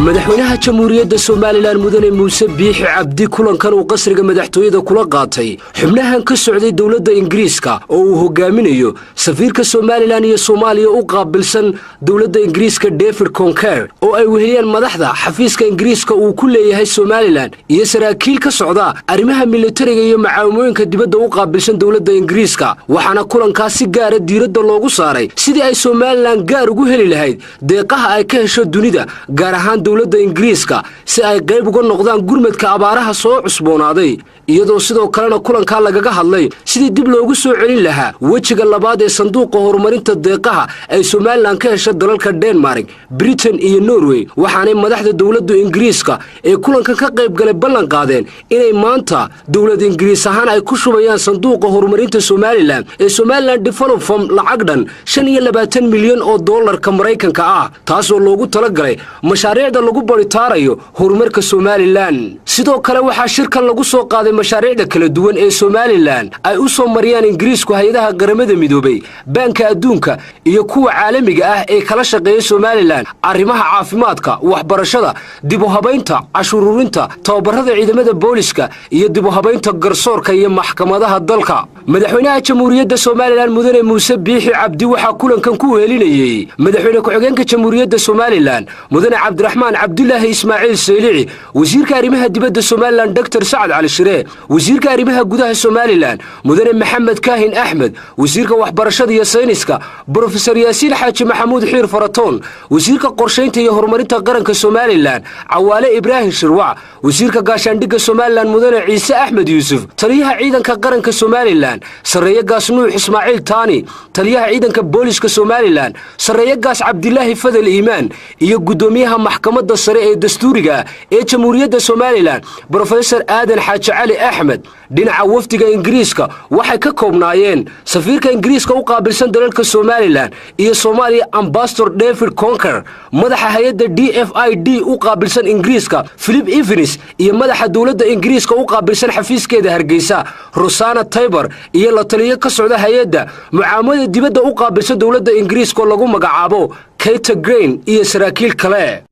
madaxweynaha jamhuuriyadda Soomaaliland mudane Muuse Biixi Cabdi kulankan uu qasriga madaxtooyada kula qaatay xubnahan ka socday dawladda Ingiriiska oo uu hogaaminayo safiirka Soomaaliland iyo Soomaaliya u qaabilsan dawladda Ingiriiska David Conker oo ay weheliyeen madaxda xafiiska Ingiriiska uu ku leeyahay Soomaaliland iyo saraakiil ka socda arrimaha militariga iyo macaamilooyinka dibadda u qaabilsan dawladda Ingiriiska waxaana kulankaas si gaar ah diiradda loogu saaray sidii ay Soomaaliland gaar ugu heli lahayd deeqaha ay ka hesho dunida gaar ahaan dawladda Ingiriiska si ay qayb uga noqdaan gurmadka abaaraha soo cusboonaaday iyadoo sidoo kalena kulanka lagaga hadlay sidii dib loogu soo celin lahaa wajiga labaad ee sanduuqa horumarinta deeqaha ay Soomaaliland ka hesho dalalka Denmark, Britain iyo Norway waxaanay madaxda dawladda Ingiriiska ee kulankan ka qayb galay ballan qaadeen inay maanta dawladda Ingiriis ahaan ay ku shubayaan sanduuqa horumarinta Soomaaliland ee Somaliland Development Fund lacag dhan 25 milyan oo dollarka Mareykanka ah taasoo loogu talagalay mashaariicda lagu baritaarayo horumarka Soomaaliland sidoo kale waxa shirkan lagu soo qaaday mashaariicda kala duwan ee Soomaaliland ay u soo mariyaan Ingiriisku hay'adaha qaramada midoobay banka adduunka iyo kuwa caalamiga ah ee kala shaqeeya Soomaaliland arrimaha caafimaadka waxbarashada dib u habaynta cashuururinta tababarada ciidamada booliska iyo dib u habaynta garsoorka iyo maxkamadaha dalka madaxweynaha jamhuuriyadda Soomaaliland mudane Muuse Biixi Cabdi waxa kulankan ku weelinayay madaxweyne ku-xigeenka jamhuuriyadda Soomaaliland mudane Cabdiraxmaan Cabdullaahi Ismaaciil Saylici wasiirka arrimaha dibadda Soomaaliland Dr. Saad Ali Shire wasiirka arrimaha gudaha Soomaaliland mudane Maxamed Kaahin Axmed wasiirka waxbarashada iyo sayniska Professor Yaasiin Xaaji Maxamuud Xiir Faratoon wasiirka qorsheynta iyo horumarinta qaranka Soomaaliland Cawaale Ibraahim Shirwac wasiirka gaashaandhigga Soomaaliland mudane Ciise Axmed Yuusuf taliyaha ciidanka qaranka Soomaaliland Sareeye Gaas Nuux Ismaaciil Taani taliyaha ciidanka booliska Soomaaliland Sareeye Gaas Cabdillaahi Fadal Iimaan iyo gudoomiyaha maxkamadda sare ee dastuuriga ee jamhuuriyadda Soomaaliland Professor Aadan Xaaji Cali Axmed dhinaca wafdiga Ingiriiska waxay ka koobnaayeen safiirka Ingiriiska u qaabilsan dalalka Soomaaliland iyo Soomaaliya Ambassador David Conker madaxa hay'adda DFID u qaabilsan Ingiriiska Philip Evans iyo madaxa dawladda Ingiriiska u qaabilsan xafiiskeeda Hargeysa Rosana Taylor iyo la taliye ka socda hay'adda mucaamalada dibadda u qaabilsan dawladda Ingiriiska lagu magacaabo Kate Green iyo saraakiil kale